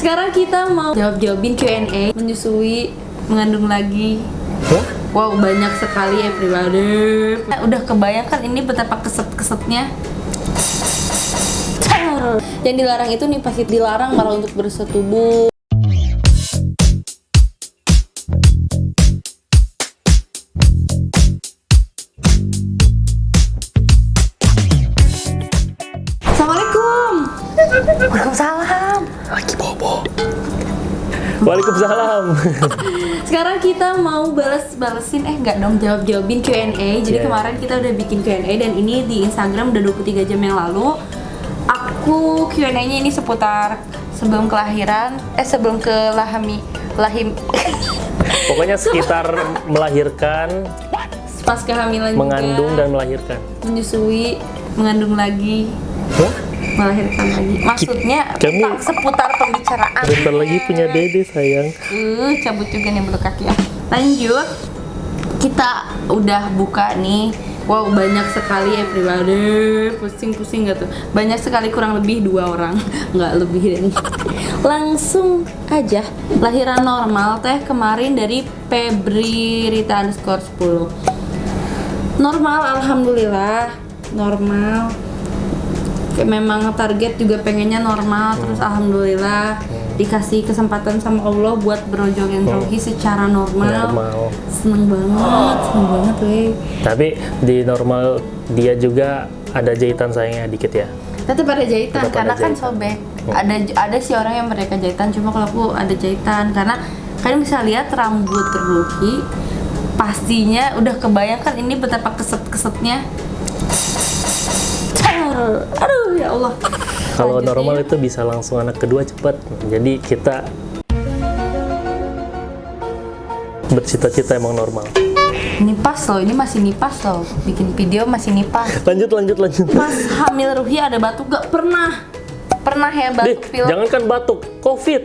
Sekarang kita mau jawab-jawabin Q&A, menyusui, mengandung lagi. Wow, banyak sekali everybody. Udah kebayangkan ini betapa keset-kesetnya. Yang dilarang itu nih pasti dilarang malah untuk bersetubuh. Assalamualaikum. Waalaikumsalam. Lagi bobo. Waalaikumsalam. Sekarang kita mau balesin jawab-jawabin Q&A. Jadi kemarin kita udah bikin Q&A dan ini di Instagram udah 23 jam yang lalu. Aku Q&A-nya ini seputar sebelum kelahiran, sebelum lahim. Pokoknya sekitar melahirkan, Pas kehamilan mengandung juga, dan melahirkan. menyusui, mengandung lagi, melahirkan lagi. Maksudnya Kamu seputar pembicaraan. bentar lagi punya dede sayang. Cabut juga nih bulu kaki ya. Lanjut, kita udah buka nih. Wow, banyak sekali everybody. Pusing-pusing gak tuh? Banyak sekali, kurang lebih 2 orang. Nggak lebih dari. Langsung aja, lahiran normal teh kemarin dari Febri Rita _10. Normal, alhamdulillah. Normal. Memang target juga pengennya normal, terus alhamdulillah dikasih kesempatan sama Allah buat berjoget rohi secara normal. Seneng banget weh. Tapi di normal dia juga ada jahitan sayangnya dikit ya. Tetep ada jahitan Tetep karena ada kan jahitan. sobek. Ada sih orang yang mereka jahitan, cuma kalau aku ada jahitan karena kalian bisa lihat rambut Ruhi pastinya udah kebayangkan ini betapa keset-kesetnya. Aduh ya Allah. Kalau Lanjut normal ya. itu bisa langsung anak kedua cepat. Jadi kita bercita-cita emang normal. Nipas loh, ini masih nipas loh. Bikin video masih nipas. Lanjut. Pas hamil Ruhi ada batuk gak? Pernah ya batuk pilek. Jangankan batuk, COVID.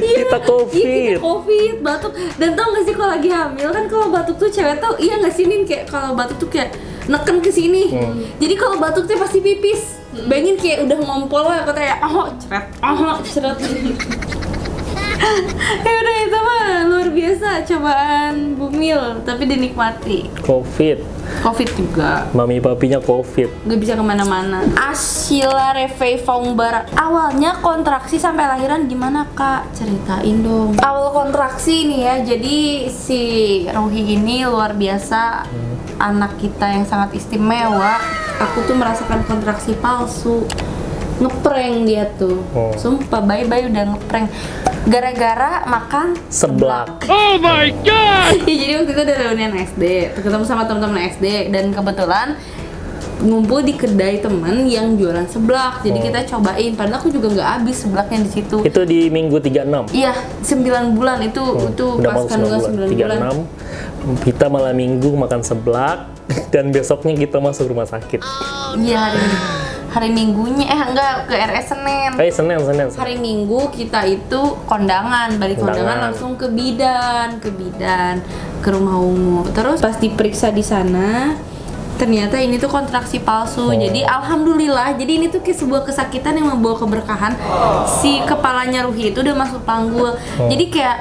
Kita COVID. Kita COVID, batuk. Dan tau gak sih kalau lagi hamil kan kalau batuk tuh cewek tuh iya nggak sih Nin, kayak kalau batuk tuh kayak neken ke sini. Jadi kalau batuk tuh pasti pipis. Bayangin kayak udah ngompol lah katanya ceret. Ya udah itu mah luar biasa cobaan bumil tapi dinikmati. COVID juga. Mami papinya COVID. Nggak bisa kemana-mana. Ashila Revei Faumbara. Awalnya kontraksi sampai lahiran gimana kak? Ceritain dong. Awal kontraksi nih ya. Jadi si Ruhi ini luar biasa. Anak kita yang sangat istimewa. Aku tuh merasakan kontraksi palsu. Ngeprank dia tuh. Sumpah bayi-bayi udah ngeprank. Gara-gara makan Seblak. Oh my god! Ya, jadi waktu itu ada reunian SD, ketemu sama teman-teman SD dan kebetulan ngumpul di kedai teman yang jualan seblak. Jadi kita cobain, padahal aku juga nggak habis seblaknya di situ. Itu di minggu 36. Iya, 9 bulan itu Udah pas mau kandungan 9 bulan. 36. Kita malam minggu makan seblak dan besoknya kita masuk rumah sakit. Iya, hari Minggunya enggak ke RS Senin. Senin. Hari Minggu kita itu balik kondangan langsung ke bidan ke rumah ungu. Terus pas diperiksa di sana ternyata ini tuh kontraksi palsu. Jadi alhamdulillah, jadi ini tuh kayak sebuah kesakitan yang membawa keberkahan. Si kepalanya Ruhi itu udah masuk panggul. Jadi kayak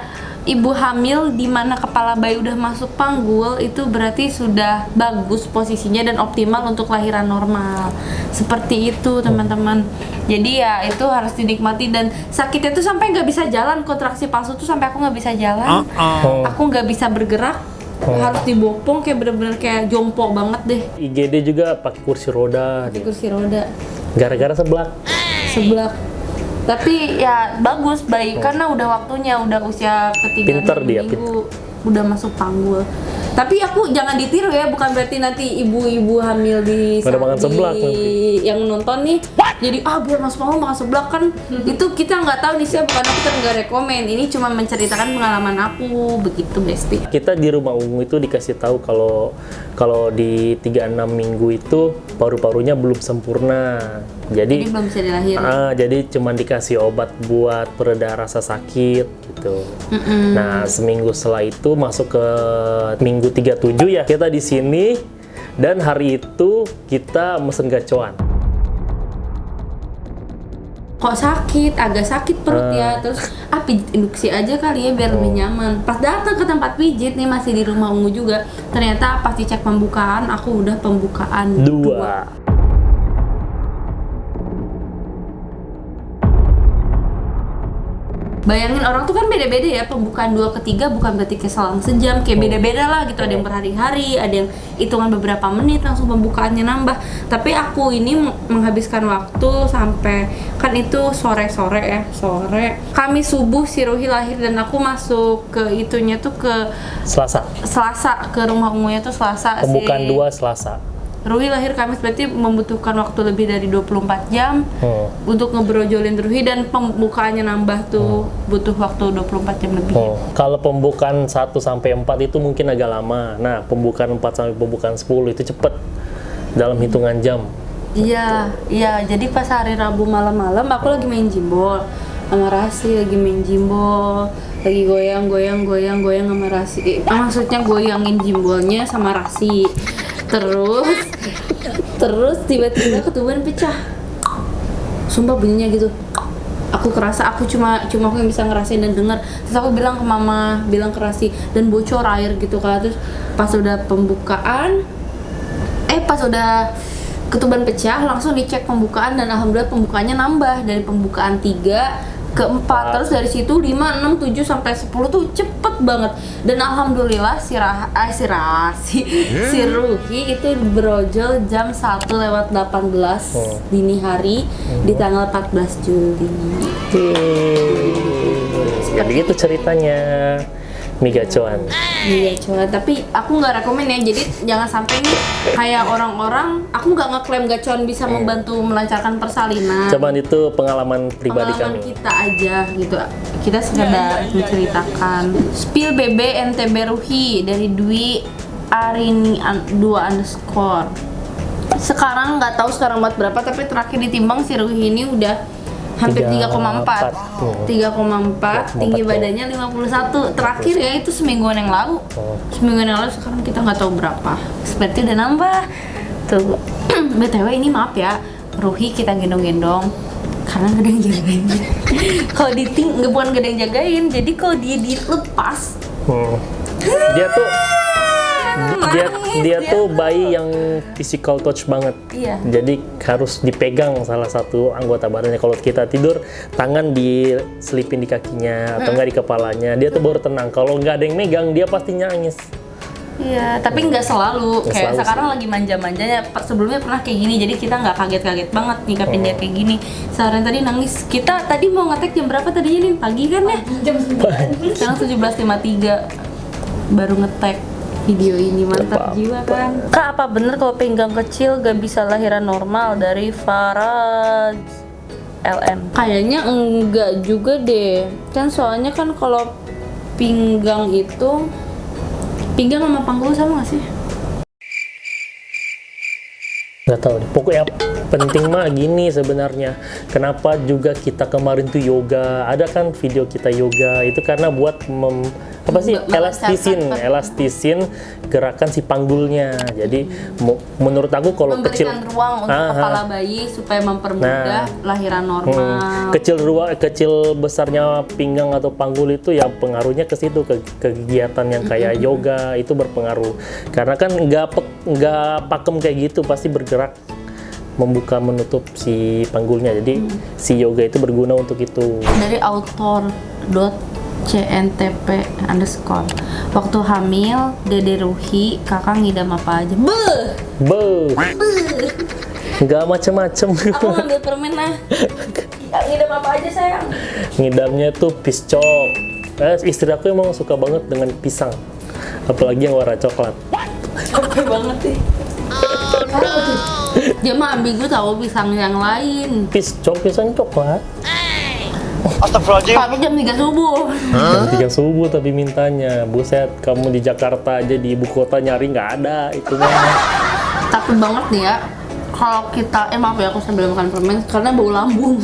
ibu hamil di mana kepala bayi udah masuk panggul itu berarti sudah bagus posisinya dan optimal untuk lahiran normal. Seperti itu teman-teman. Jadi ya itu harus dinikmati dan sakitnya tuh sampai nggak bisa jalan. Kontraksi palsu tuh sampai aku nggak bisa jalan. Aku nggak bisa bergerak. Harus dibopong kayak bener-bener kayak jompo banget deh. IGD juga pakai kursi roda. Di kursi roda. Gara-gara seblak. Tapi ya bagus baik karena udah waktunya, udah usia ketiga minggu udah masuk panggul. Tapi aku jangan ditiru ya, bukan berarti nanti ibu-ibu hamil di makan seblak nanti. Yang nonton nih jadi biar masuk panggul makan seblak kan. Itu kita nggak tahu nih, saya bukan aku nggak rekomen. Ini cuma menceritakan pengalaman aku begitu Besti. Kita di rumah ungu itu dikasih tahu kalau di 36 minggu itu paru-parunya belum sempurna. Jadi belum bisa dilahirin. Jadi cuma dikasih obat buat pereda rasa sakit gitu. Nah, seminggu setelah itu masuk ke minggu 37 ya. Kita di sini dan hari itu kita mesen gacoan. kok sakit, agak sakit perut ya, terus pijit induksi aja kali ya biar lebih nyaman. Pas datang ke tempat pijit nih, masih di rumah Ungu juga, ternyata pas dicek pembukaan aku udah pembukaan 2. Bayangin orang tuh kan beda-beda ya, pembukaan 2 ke 3 bukan berarti keselang sejam, kayak beda-beda lah gitu. Ada yang berhari-hari, ada yang hitungan beberapa menit langsung pembukaannya nambah. Tapi aku ini menghabiskan waktu sampai, kan itu sore-sore ya, sore. Kamis subuh si Ruhi lahir dan aku masuk ke itunya tuh ke Selasa ke rumah Ungunya tuh Selasa. Pembukaan 2 Selasa. Ruhi lahir Kamis, berarti membutuhkan waktu lebih dari 24 jam untuk ngebrojolin Ruhi, dan pembukaannya nambah tuh butuh waktu 24 jam lebih. Kalau pembukaan 1 sampai 4 itu mungkin agak lama. Nah, pembukaan 4 sampai pembukaan 10 itu cepet dalam hitungan jam. Iya, jadi pas hari Rabu malam-malam aku lagi main jimbol sama Rasi, lagi goyang sama Rasi. Maksudnya goyangin jimbolnya sama Rasi. Terus tiba-tiba ketuban pecah. Sumpah bunyinya gitu. Aku kerasa, aku cuma aku yang bisa ngerasain dan denger. Terus aku bilang ke mama, bilang ke Rasi, dan bocor air gitu kan. Terus pas udah pembukaan, pas udah ketuban pecah, langsung dicek pembukaan, dan alhamdulillah pembukaannya nambah dari pembukaan 3 ke 4, terus dari situ 5, 6, 7 sampai 10 tuh cepet banget. Dan alhamdulillah si Ruhi itu brojol jam 1:18 dini hari di tanggal 14 Juli. Jadi itu ceritanya mie gacoan. Tapi aku nggak rekomen ya, jadi jangan sampai nih kayak orang-orang, aku nggak ngeklaim gacoan bisa membantu melancarkan persalinan. Cuman itu pengalaman pribadi kami. Kita aja gitu, kita sekedar menceritakan. Spill BB NTB Ruhi dari Dwi Arini 2_. Sekarang nggak tahu sekarang buat berapa, tapi terakhir ditimbang si Ruhi ini udah hampir 3,4, tinggi badannya 51. Terakhir ya itu semingguan yang lalu. Sekarang kita nggak tahu berapa. Seperti udah nambah. Tuh. BTW ini maaf ya, Ruhi kita gendong-gendong karena gak ada yang jagain. Kalau bukan gak ada yang jagain, jadi kalau dia dilepas, dia tuh bayi yang physical touch banget. Iya. Jadi harus dipegang salah satu anggota badannya. Kalau kita tidur, tangan diselipin di kakinya atau enggak di kepalanya. Dia tuh baru tenang. Kalau nggak ada yang megang, dia pasti nangis. Iya, tapi nggak selalu. Kayak sekarang lagi manja-manjanya. Sebelumnya pernah kayak gini, jadi kita nggak kaget-kaget banget nyikapin dia kayak gini. Seharian tadi nangis. Kita tadi mau ngetek jam berapa tadinya nih? Pagi kan ya? Jam 9. Sekarang 17:53 baru ngetek video ini. Mantap jiwa kan. Kak, apa bener kalau pinggang kecil gak bisa lahiran normal? Dari Faraj LN. Kayaknya enggak juga deh. Kan soalnya kan kalau pinggang itu, pinggang sama panggul sama gak sih? Nggak tahu deh. Pokoknya penting mah gini sebenarnya. Kenapa juga kita kemarin tuh yoga? Ada kan video kita yoga itu karena buat elastisin gerakan si panggulnya. Jadi menurut aku kalau kecil ruang untuk kepala bayi supaya mempermudah lahiran normal. Kecil besarnya pinggang atau panggul itu ya pengaruhnya ke situ, ke kegiatan yang kayak yoga itu berpengaruh. Karena kan nggak pakem kayak gitu, pasti bergerak membuka menutup si panggulnya. Jadi si yoga itu berguna untuk itu. Dari author.cntp_. Waktu hamil Dede Ruhi, kakak ngidam apa aja? Nggak macem-macem. Aku ngambil permen lah. Ngidam apa aja sayang? Ngidamnya tuh piscok. Istri aku emang suka banget dengan pisang, apalagi yang warna coklat. Capek banget sih. Dia mah ambigu tahu pisang yang lain. Pisang coklat. Astagfirullahaladzim. Tapi jam 3 subuh. Jam 3 subuh tapi mintanya. Buset, kamu di Jakarta aja, di ibu kota nyari nggak ada itu mah. Takut banget nih ya kalau kita, maaf ya aku sambil makan permen karena bau lambung.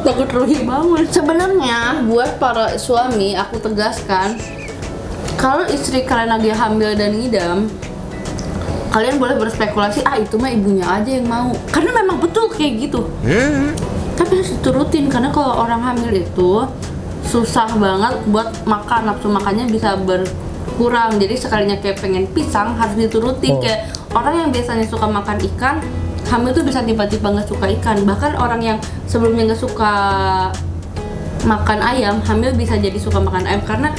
Takut Ruhi bangun. Sebenarnya buat para suami aku tegaskan, kalau istri kalian lagi hamil dan ngidam, kalian boleh berspekulasi, itu mah ibunya aja yang mau. Karena memang betul kayak gitu. tapi harus diturutin karena kalau orang hamil itu susah banget buat makan, nafsu makannya bisa berkurang. Jadi sekalinya kayak pengen pisang harus diturutin. Kayak orang yang biasanya suka makan ikan, hamil tuh bisa tiba-tiba nggak suka ikan. Bahkan orang yang sebelumnya nggak suka makan ayam, hamil bisa jadi suka makan ayam karena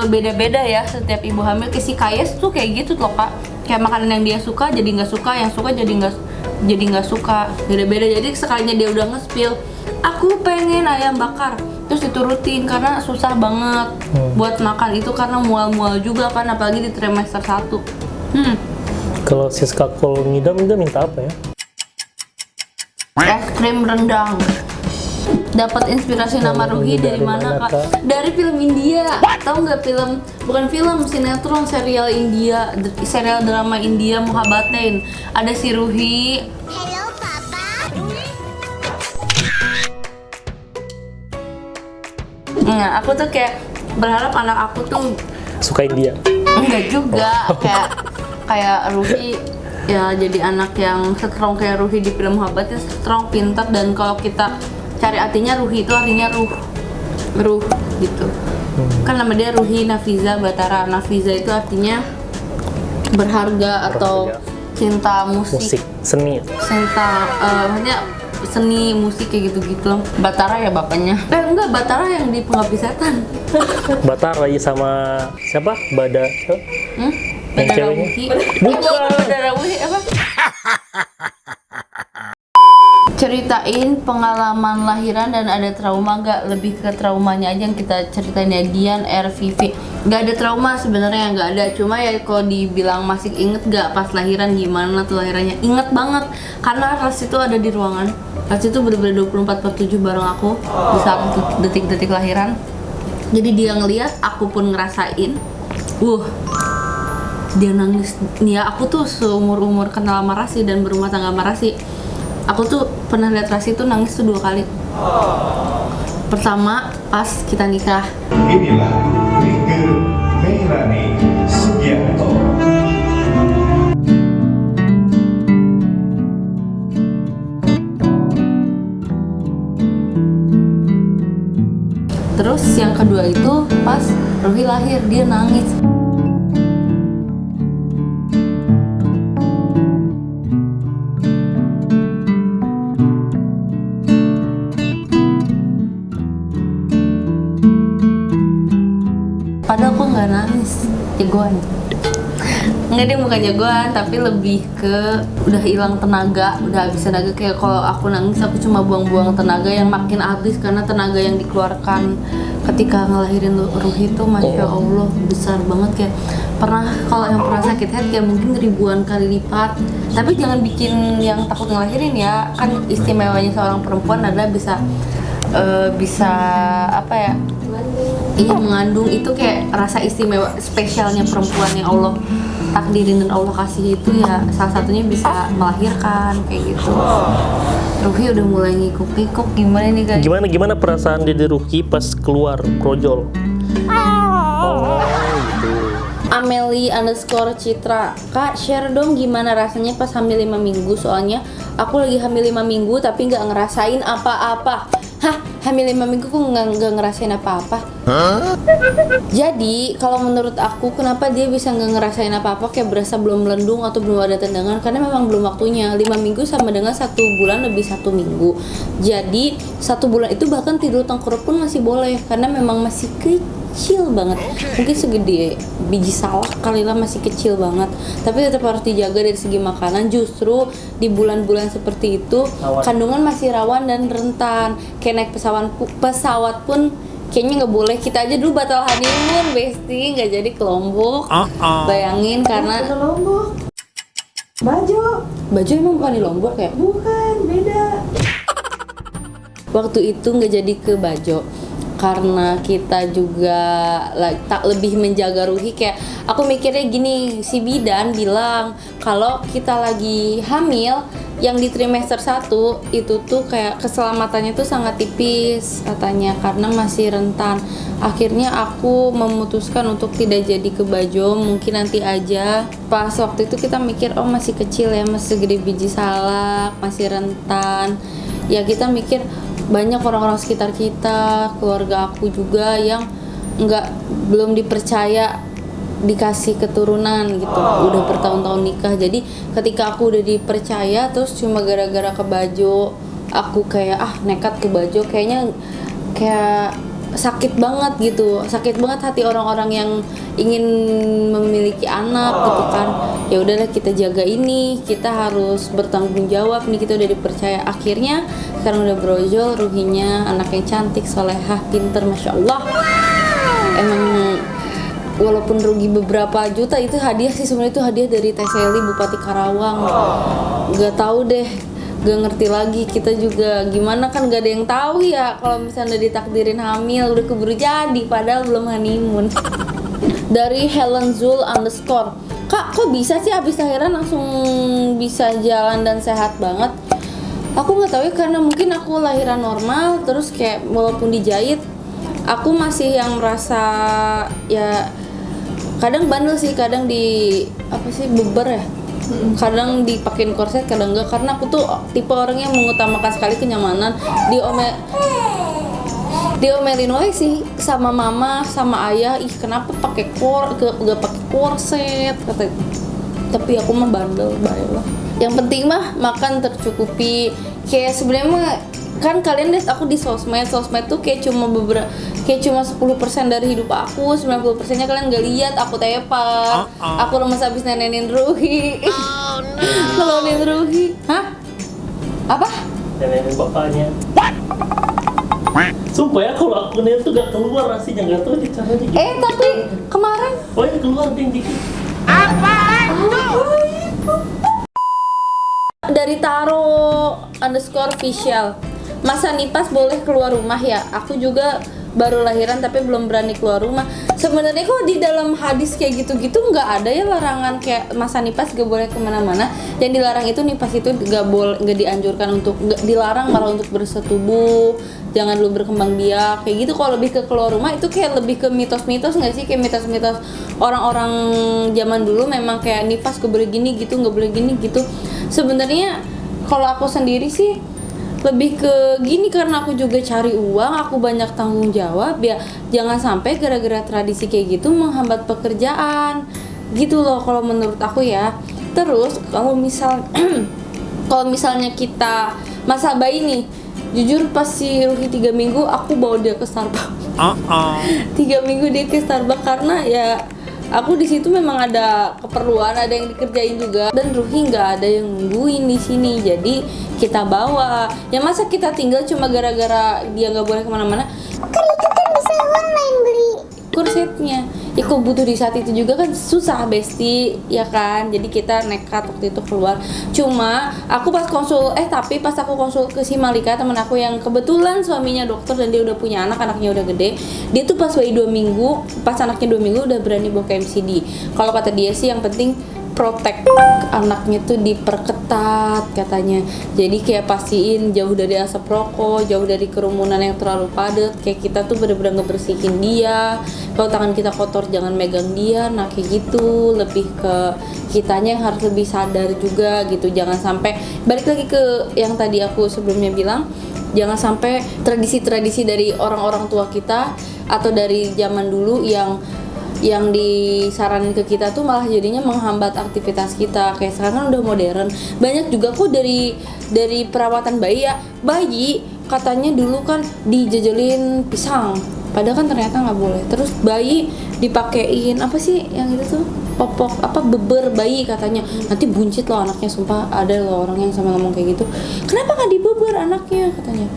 beda-beda ya setiap ibu hamil. Kayak si Kayes tuh kayak gitu loh kak, kayak makanan yang dia suka jadi nggak suka, yang suka jadi nggak suka, beda-beda. Jadi sekalinya dia udah nge-spill aku pengen ayam bakar, terus diturutin karena susah banget buat makan itu karena mual-mual juga kan, apalagi di trimester 1. Kalau Siska kalau ngidam minta apa ya? Es krim rendang. Dapat inspirasi nama Ruhi dari mana kak? Dari film India. Tahu nggak film? Bukan film, sinetron, serial India, serial drama India Muhabbatain. Ada si Ruhi. Hello, Papa. Nah, aku tuh kayak berharap anak aku tuh Suka India. enggak juga kayak Ruhi ya, jadi anak yang strong kayak Ruhi di film Muhabbatain, strong, pintar, dan kalau kita cari artinya Ruhi itu artinya ruh gitu. Kan nama dia Ruhi Nafiza Batara. Nafiza itu artinya berharga atau cinta musik. Seni. Cinta maksudnya seni musik kayak gitu-gitu. Batara ya bapaknya. Enggak, Batara yang di Pengabdi Setan. Batara sama siapa? Bada. Yang Badara ceweknya? Wuhi. Bukan. Badara Wuhi apa? Ceritain pengalaman lahiran dan ada trauma gak? Lebih ke traumanya aja yang kita ceritain ya. Dian RVV. Gak ada trauma sebenarnya, nggak ada. Cuma ya kalau dibilang masih inget gak pas lahiran gimana tuh lahirannya? Inget banget karena Ras itu ada di ruangan. Ras itu bener-bener 24/7 bareng aku di saat detik-detik lahiran. Jadi dia ngeliat, aku pun ngerasain. Dia nangis. Nih ya, aku tuh seumur-umur kenal sama Rasi dan berumah tangga sama Rasi, aku tuh pernah lihat Rasi tuh nangis tuh 2 kali. Pertama pas kita nikah. Inilah Rike Meirani Sugianto. Terus yang kedua itu pas Ruhi lahir, dia nangis. Padahal aku nggak nangis, jagoan. Nggak, dia bukan jagoan, tapi lebih ke udah hilang tenaga, udah habis tenaga. Kayak kalau aku nangis, aku cuma buang-buang tenaga yang makin habis karena tenaga yang dikeluarkan ketika ngelahirin Ruhi itu, masya Allah, besar banget. Kayak kalau yang pernah sakit head kayak mungkin ribuan kali lipat. Tapi jangan bikin yang takut ngelahirin ya, kan istimewanya seorang perempuan adalah bisa apa ya? Iya, mengandung itu kayak rasa istimewa spesialnya perempuan yang Allah takdirin dan Allah kasih itu ya, salah satunya bisa melahirkan kayak gitu. Ruhi udah mulai ngikuk-ngikuk, gimana nih guys? Gimana perasaan Dede Ruki pas keluar brojol? Oh, gitu. Ameli_Citra, Kak share dong gimana rasanya pas hamil 5 minggu, soalnya aku lagi hamil 5 minggu tapi nggak ngerasain apa-apa. Hah? Hamil 5 minggu kok nggak ngerasain apa-apa? Jadi kalau menurut aku kenapa dia bisa nggak ngerasain apa-apa, kayak berasa belum melendung atau belum ada tendangan, karena memang belum waktunya. 5 minggu sama dengan 1 bulan lebih 1 minggu. Jadi 1 bulan itu bahkan tidur tengkurap pun masih boleh karena memang masih kecil banget. Mungkin segede biji salak kali lah, masih kecil banget. Tapi tetap harus dijaga dari segi makanan. Justru di bulan-bulan seperti itu kandungan masih rawan dan rentan. Kayak naik pesawat pun kayaknya nggak boleh. Kita aja dulu batal honeymoon, Besti, nggak jadi ke Lombok. Bayangin karena Lombok. Bajo emang bukan di Lombok ya? bukan, beda. Waktu itu nggak jadi ke Bajo karena kita juga tak lebih menjaga Ruhi. Kayak aku mikirnya gini, si bidan bilang kalau kita lagi hamil yang di trimester 1 itu tuh kayak keselamatannya tuh sangat tipis katanya karena masih rentan. Akhirnya aku memutuskan untuk tidak jadi ke Bajo, mungkin nanti aja. Pas waktu itu kita mikir, oh masih kecil ya, masih segede biji salak, masih rentan. ya kita mikir banyak orang-orang sekitar kita, keluarga aku juga yang belum dipercaya dikasih keturunan gitu, udah bertahun-tahun nikah. Jadi ketika aku udah dipercaya terus cuma gara-gara ke Bajo aku kayak nekat ke Bajo, kayaknya kayak sakit banget gitu, sakit banget hati orang-orang yang ingin memiliki anak gitu kan. Ya udahlah, kita jaga ini, kita harus bertanggung jawab nih, kita udah dipercaya. Akhirnya sekarang udah brojol, Ruhinya anaknya cantik, solehah, pinter, masya Allah. Emang walaupun rugi beberapa juta itu hadiah sih, sebenarnya itu hadiah dari Teh Seli, Bupati Karawang. Gak tahu deh, gak ngerti lagi kita juga gimana, kan gak ada yang tahu ya kalau misalnya ditakdirin hamil udah keburu jadi padahal belum honeymoon. Dari Helen Zul _ Kak, kok bisa sih abis lahiran langsung bisa jalan dan sehat banget? Aku nggak tahu ya, karena mungkin aku lahiran normal terus kayak walaupun dijahit aku masih yang merasa ya kadang bandel sih, kadang beber ya, kadang dipakein korset, kadang enggak, karena aku tuh tipe orang yang mengutamakan sekali kenyamanan. Diomelin wae sih sama mama sama ayah, kenapa gak pakai korset kata. Tapi aku mah bandel, baiklah. Yang penting mah makan tercukupi. Kayak sebenarnya mah kan kalian lihat aku di sosmed tuh kayak cuma 10% dari hidup aku, 90%-nya kalian gak lihat. Aku tepak, aku lemes habis nenenin Ruhi. Nolongin Ruhi. Hah? Apa? Nenenin bapaknya. Sumpah ya, kalau aku tuh gak keluar nasinya, gak tahu caranya gitu. Tapi kemarin ya keluar dikit. Dari Taro _official, masa nipas boleh keluar rumah ya? Aku juga baru lahiran tapi belum berani keluar rumah. Sebenarnya kok di dalam hadis kayak gitu-gitu nggak ada ya larangan kayak masa nipas gak boleh kemana-mana. Yang dilarang itu nipas itu nggak dianjurkan untuk, dilarang malah untuk bersetubuh, jangan lu berkembang biak kayak gitu. Kalau lebih ke keluar rumah itu kayak lebih ke mitos-mitos nggak sih, kayak mitos-mitos orang-orang zaman dulu memang kayak nipas gak boleh gini gitu, nggak boleh gini gitu. Sebenarnya kalau aku sendiri sih lebih ke gini, karena aku juga cari uang, aku banyak tanggung jawab ya, jangan sampai gara-gara tradisi kayak gitu menghambat pekerjaan gitu loh kalau menurut aku ya. Terus kalau misalnya kita masa bayi nih, jujur pas si Ruhi 3 minggu aku bawa dia ke Starbucks. 3 minggu dia ke Starbucks karena ya aku di situ memang ada keperluan, ada yang dikerjain juga, dan Ruhi nggak ada yang nungguin di sini, jadi kita bawa. Ya masa kita tinggal cuma gara-gara dia nggak boleh kemana-mana? Kan itu kan bisa online beli kursetnya. Ya kok butuh di saat itu juga kan susah Besti, ya kan? Jadi kita nekat waktu itu keluar. Cuma aku pas aku konsul ke si Malika, temen aku yang kebetulan suaminya dokter dan dia udah punya anaknya udah gede. Dia tuh pas bayi 2 minggu, pas anaknya 2 minggu udah berani bawa ke MCD. Kalau kata dia sih yang penting protek anaknya tuh diperketat katanya. Jadi kayak pastiin jauh dari asap rokok, jauh dari kerumunan yang terlalu padat. Kayak kita tuh bener-bener ngebersihin dia. Kalau tangan kita kotor jangan megang dia. Nah kayak gitu, lebih ke kitanya yang harus lebih sadar juga gitu. Jangan sampai balik lagi ke yang tadi aku sebelumnya bilang, jangan sampai tradisi-tradisi dari orang-orang tua kita atau dari zaman dulu yang disaranin ke kita tuh malah jadinya menghambat aktivitas kita. Kayak sekarang kan udah modern, banyak juga kok dari perawatan bayi ya. Bayi katanya dulu kan dijajalin pisang, padahal kan ternyata nggak boleh. Terus bayi dipakein apa sih yang itu tuh, popok beber bayi katanya, nanti buncit loh anaknya. Sumpah ada loh orang yang sampai ngomong kayak gitu, kenapa nggak dibeber anaknya katanya,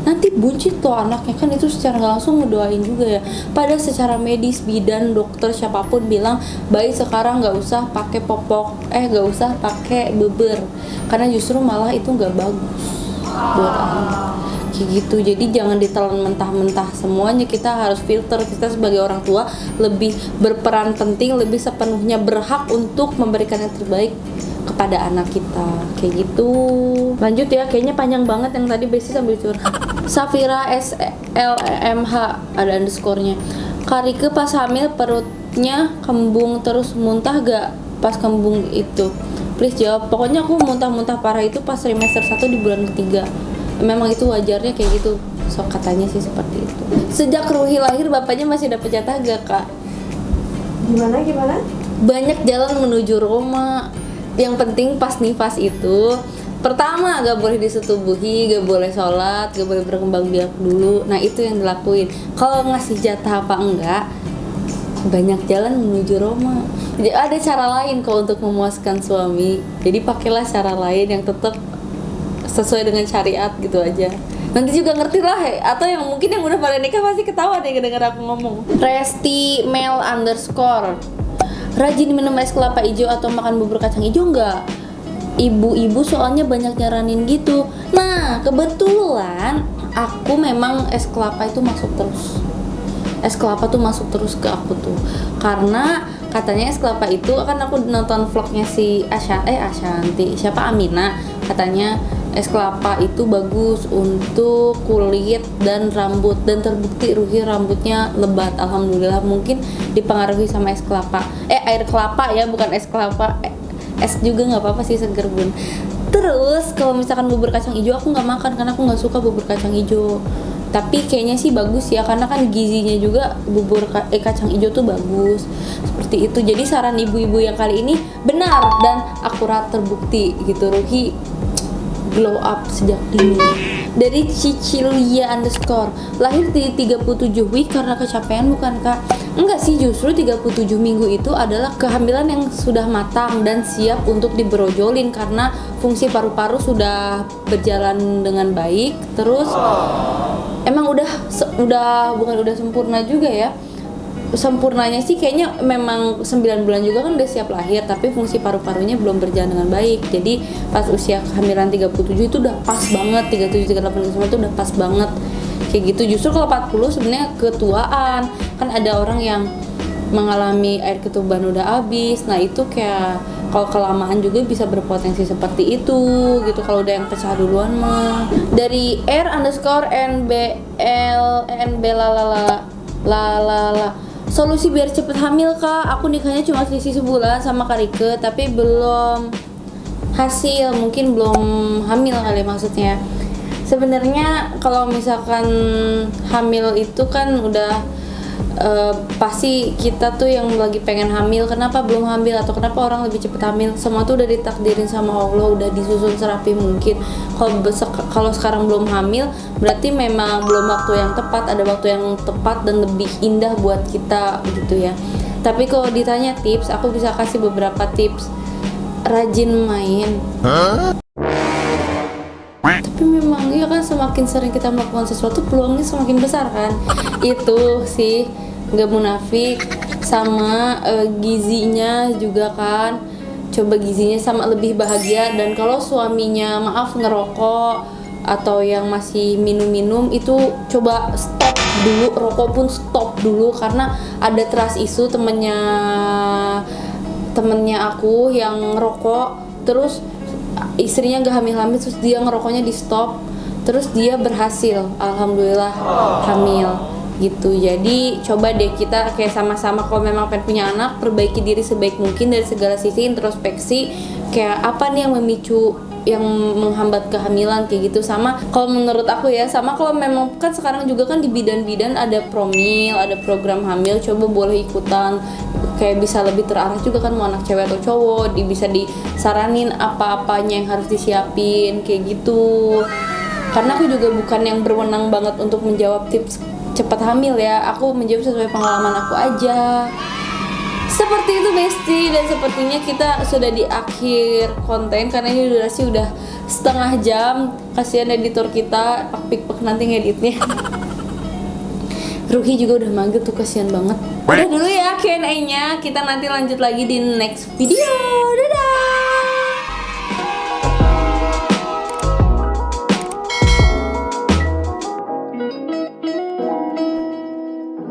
nanti buncit tuh anaknya. Kan itu secara nggak langsung ngedoain juga ya. Padahal secara medis, bidan, dokter, siapapun bilang bayi sekarang nggak usah pakai nggak usah pakai beber, karena justru malah itu nggak bagus buat anak kayak gitu. Jadi jangan ditelan mentah-mentah semuanya, kita harus filter. Kita sebagai orang tua lebih berperan penting, lebih sepenuhnya berhak untuk memberikan yang terbaik kepada anak kita kayak gitu. Lanjut ya, kayaknya panjang banget yang tadi Besti sambil curhat. Safira SLEMH ada underscore-nya. Karike pas hamil perutnya kembung terus muntah gak pas kembung itu? Please jawab. Pokoknya aku muntah-muntah parah itu pas trimester 1 di bulan ketiga. memang itu wajarnya kayak gitu. So katanya sih seperti itu. Sejak Ruhi lahir bapaknya masih dapat jatah gak kak? Gimana? Banyak jalan menuju Roma. Yang penting pas nifas itu, pertama gak boleh disetubuhi, gak boleh sholat, gak boleh berkembang biak dulu. Nah itu yang dilakuin. Kalau ngasih jatah apa enggak, banyak jalan menuju Roma. Jadi ada cara lain kok untuk memuaskan suami. Jadi pakailah cara lain yang tetap sesuai dengan syariat gitu aja. Nanti juga ngerti lah, atau yang mungkin yang udah pada nikah pasti ketawa deh denger aku ngomong. Resti Mel _ rajin minum es kelapa hijau atau makan bubur kacang hijau enggak? Ibu-ibu soalnya banyak nyaranin gitu. Nah kebetulan aku memang es kelapa itu masuk terus. Es kelapa tuh masuk terus ke aku tuh, karena katanya es kelapa itu, kan aku nonton vlognya si Ashanti, siapa, Amina, katanya es kelapa itu bagus untuk kulit dan rambut, dan terbukti Ruhi rambutnya lebat, alhamdulillah. Mungkin dipengaruhi sama es kelapa, air kelapa ya, bukan es kelapa. Es juga nggak apa-apa sih, seger bun. Terus kalau misalkan bubur kacang hijau aku nggak makan karena aku nggak suka bubur kacang hijau. Tapi kayaknya sih bagus ya, karena kan gizinya juga kacang hijau tuh bagus. Seperti itu. Jadi saran ibu-ibu yang kali ini benar dan akurat, terbukti gitu. Ruhi glow up sejak dini. Dari Cicilia _ lahir di 37 week karena kecapean bukan kak? Enggak sih, justru 37 minggu itu adalah kehamilan yang sudah matang dan siap untuk diberojolin karena fungsi paru-paru sudah berjalan dengan baik. Terus emang bukan udah sempurna juga ya. Sempurnanya sih kayaknya memang 9 bulan juga kan udah siap lahir, tapi fungsi paru-parunya belum berjalan dengan baik. Jadi pas usia kehamilan 37 itu udah pas banget, 37, 38, 39 itu udah pas banget kayak gitu. Justru kalau 40 sebenarnya ketuaan. Kan ada orang yang mengalami air ketuban udah habis. Nah itu kayak kalau kelamaan juga bisa berpotensi seperti itu gitu, kalau udah yang pecah duluan mah. Dari R_NBL lalala, solusi biar cepet hamil kak, aku nikahnya cuma selisih sebulan sama Kak Rike, tapi belum hasil, mungkin belum hamil kali maksudnya. Sebenarnya kalau misalkan hamil itu kan udah pasti kita tuh yang lagi pengen hamil, kenapa belum hamil atau kenapa orang lebih cepet hamil, semua tuh udah ditakdirin sama Allah, udah disusun serapi mungkin. Kalau sekarang belum hamil berarti memang belum waktu yang tepat, ada waktu yang tepat dan lebih indah buat kita gitu ya. Tapi kalau ditanya tips, aku bisa kasih beberapa tips. Rajin main. Tapi memang ya kan, semakin sering kita melakukan sesuatu peluangnya semakin besar kan. Itu sih nggak munafik. Sama gizinya juga kan, coba gizinya sama lebih bahagia. Dan kalau suaminya maaf ngerokok atau yang masih minum-minum, itu coba stop dulu, rokok pun stop dulu. Karena ada trust isu temennya aku yang ngerokok, terus istrinya gak hamil-hamil, terus dia ngerokoknya di stop, terus dia berhasil, alhamdulillah hamil gitu. Jadi coba deh kita kayak sama-sama, kalau memang pengen punya anak, perbaiki diri sebaik mungkin dari segala sisi, introspeksi kayak apa nih yang memicu, yang menghambat kehamilan kayak gitu. Sama kalau menurut aku ya, sama kalau memang kan sekarang juga kan di bidan-bidan ada promil, ada program hamil, coba boleh ikutan, kayak bisa lebih terarah juga kan mau anak cewek atau cowok, bisa disaranin apa-apanya yang harus disiapin kayak gitu. Karena aku juga bukan yang berwenang banget untuk menjawab tips cepat hamil ya, aku menjawab sesuai pengalaman aku aja. Seperti itu Besti, dan sepertinya kita sudah di akhir konten karena ini durasi udah setengah jam. Kasihan editor kita, pak nanti ngeditnya. Ruhi juga udah magel tuh, kasihan banget. Udah dulu ya Q&A-nya, kita nanti lanjut lagi di next video. Dadah.